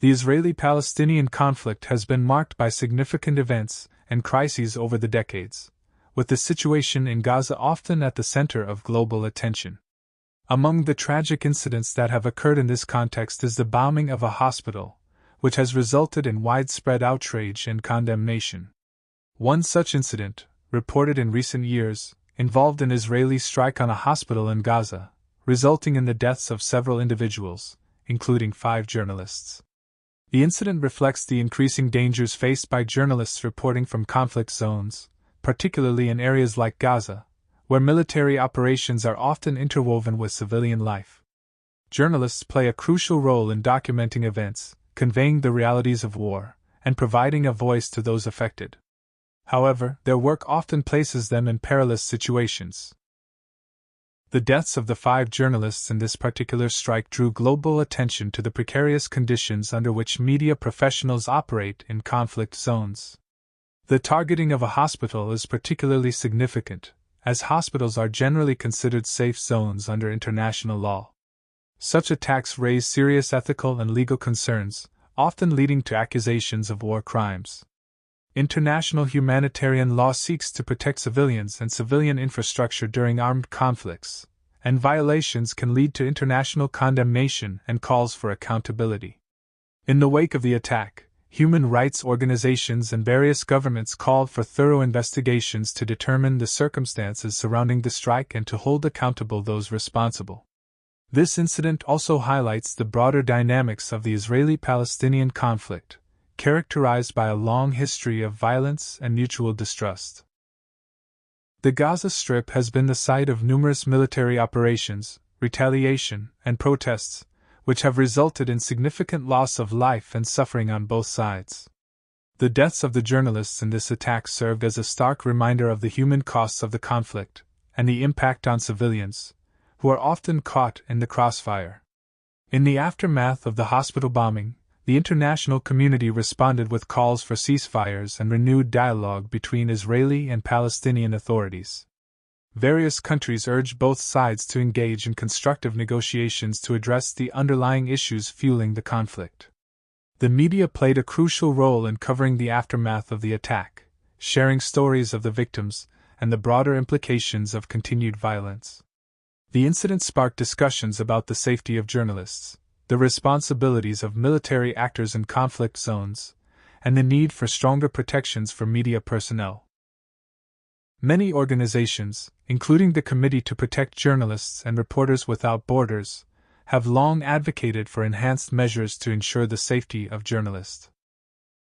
The Israeli-Palestinian conflict has been marked by significant events and crises over the decades, with the situation in Gaza often at the center of global attention. Among the tragic incidents that have occurred in this context is the bombing of a hospital, which has resulted in widespread outrage and condemnation. One such incident, reported in recent years, involved an Israeli strike on a hospital in Gaza, resulting in the deaths of several individuals, including 5 journalists. The incident reflects the increasing dangers faced by journalists reporting from conflict zones, particularly in areas like Gaza, where military operations are often interwoven with civilian life. Journalists play a crucial role in documenting events, conveying the realities of war, and providing a voice to those affected. However, their work often places them in perilous situations. The deaths of the 5 journalists in this particular strike drew global attention to the precarious conditions under which media professionals operate in conflict zones. The targeting of a hospital is particularly significant, as hospitals are generally considered safe zones under international law. Such attacks raise serious ethical and legal concerns, often leading to accusations of war crimes. International humanitarian law seeks to protect civilians and civilian infrastructure during armed conflicts, and violations can lead to international condemnation and calls for accountability. In the wake of the attack, human rights organizations and various governments called for thorough investigations to determine the circumstances surrounding the strike and to hold accountable those responsible. This incident also highlights the broader dynamics of the Israeli-Palestinian conflict, characterized by a long history of violence and mutual distrust. The Gaza Strip has been the site of numerous military operations, retaliation, and protests, which have resulted in significant loss of life and suffering on both sides. The deaths of the journalists in this attack served as a stark reminder of the human costs of the conflict, and the impact on civilians, who are often caught in the crossfire. In the aftermath of the hospital bombing, the international community responded with calls for ceasefires and renewed dialogue between Israeli and Palestinian authorities. Various countries urged both sides to engage in constructive negotiations to address the underlying issues fueling the conflict. The media played a crucial role in covering the aftermath of the attack, sharing stories of the victims and the broader implications of continued violence. The incident sparked discussions about the safety of journalists, the responsibilities of military actors in conflict zones, and the need for stronger protections for media personnel. Many organizations, including the Committee to Protect Journalists and Reporters Without Borders, have long advocated for enhanced measures to ensure the safety of journalists.